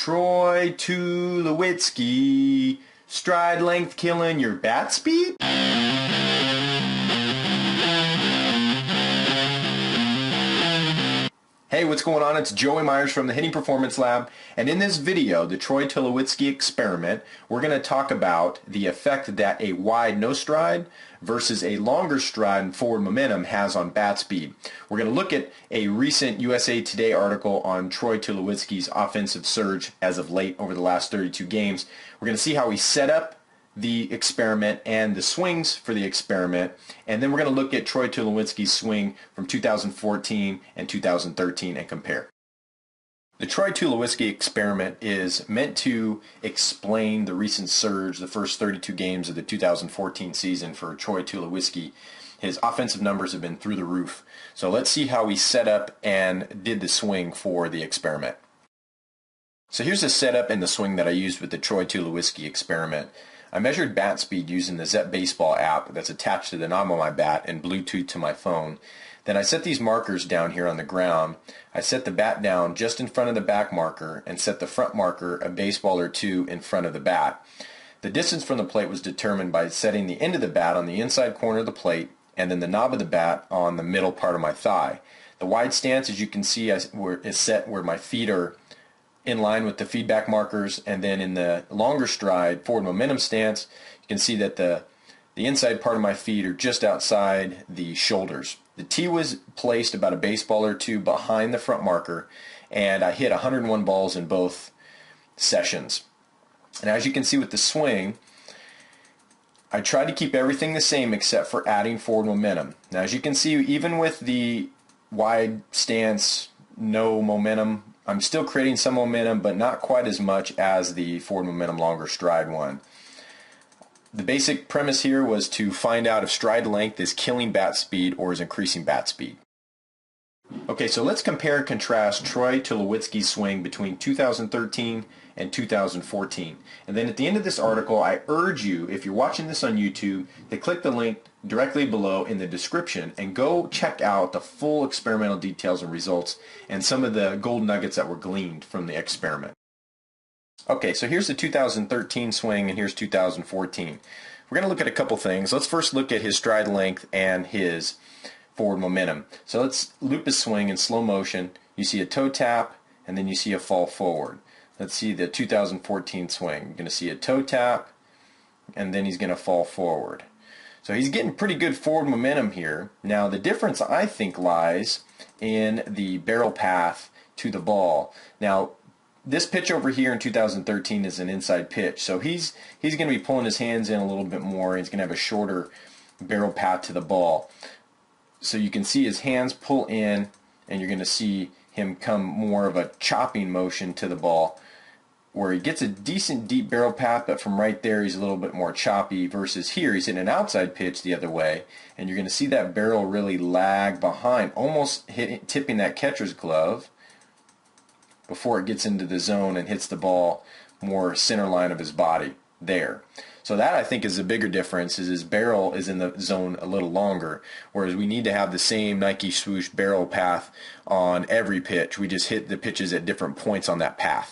Troy Tulowitzki, stride length killing your bat speed? Hey, what's going on? It's Joey Myers from the Hitting Performance Lab, and in this video, the Troy Tulowitzki experiment, we're going to talk about the effect that a wide no stride versus a longer stride and forward momentum has on bat speed. We're going to look at a recent USA Today article on Troy Tulowitzki's offensive surge as of late over the last 32 games. We're going to see how he set up the experiment and the swings for the experiment, and then we're going to look at Troy Tulowitzki's swing from 2014 and 2013 and compare. The Troy Tulowitzki experiment is meant to explain the recent surge, the first 32 games of the 2014 season for Troy Tulowitzki. His offensive numbers have been through the roof. So let's see how he set up and did the swing for the experiment. So here's the setup and the swing that I used with the Troy Tulowitzki experiment. I measured bat speed using the Zepp baseball app that's attached to the knob on my bat and Bluetooth to my phone. Then I set these markers down here on the ground. I set the bat down just in front of the back marker and set the front marker a baseball or two in front of the bat. The distance from the plate was determined by setting the end of the bat on the inside corner of the plate and then the knob of the bat on the middle part of my thigh. The wide stance, as you can see, is set where my feet are in line with the feedback markers, and then in the longer stride forward momentum stance, you can see that the inside part of my feet are just outside the shoulders. The tee was placed about a baseball or two behind the front marker, and I hit 101 balls in both sessions. And as you can see with the swing, I tried to keep everything the same except for adding forward momentum. Now as you can see, even with the wide stance, no momentum, I'm still creating some momentum, but not quite as much as the forward momentum longer stride one. The basic premise here was to find out if stride length is killing bat speed or is increasing bat speed. Okay, so let's compare and contrast Troy Tulowitzki's swing between 2013 and 2014. And then at the end of this article, I urge you, if you're watching this on YouTube, to click the link directly below in the description and go check out the full experimental details and results and some of the gold nuggets that were gleaned from the experiment. Okay, so here's the 2013 swing and here's 2014. We're going to look at a couple things. Let's first look at his stride length and his forward momentum. So let's loop his swing in slow motion. You see a toe tap and then you see a fall forward. Let's see the 2014 swing. You're going to see a toe tap and then he's going to fall forward. So he's getting pretty good forward momentum here. Now the difference I think lies in the barrel path to the ball. Now this pitch over here in 2013 is an inside pitch, so he's going to be pulling his hands in a little bit more. He's going to have a shorter barrel path to the ball. So you can see his hands pull in and you're going to see him come more of a chopping motion to the ball, where he gets a decent deep barrel path, but from right there he's a little bit more choppy, versus here he's in an outside pitch the other way, and you're going to see that barrel really lag behind, almost tipping that catcher's glove before it gets into the zone and hits the ball more center line of his body there. So that, I think, is a bigger difference, is his barrel is in the zone a little longer, whereas we need to have the same Nike swoosh barrel path on every pitch. We just hit the pitches at different points on that path.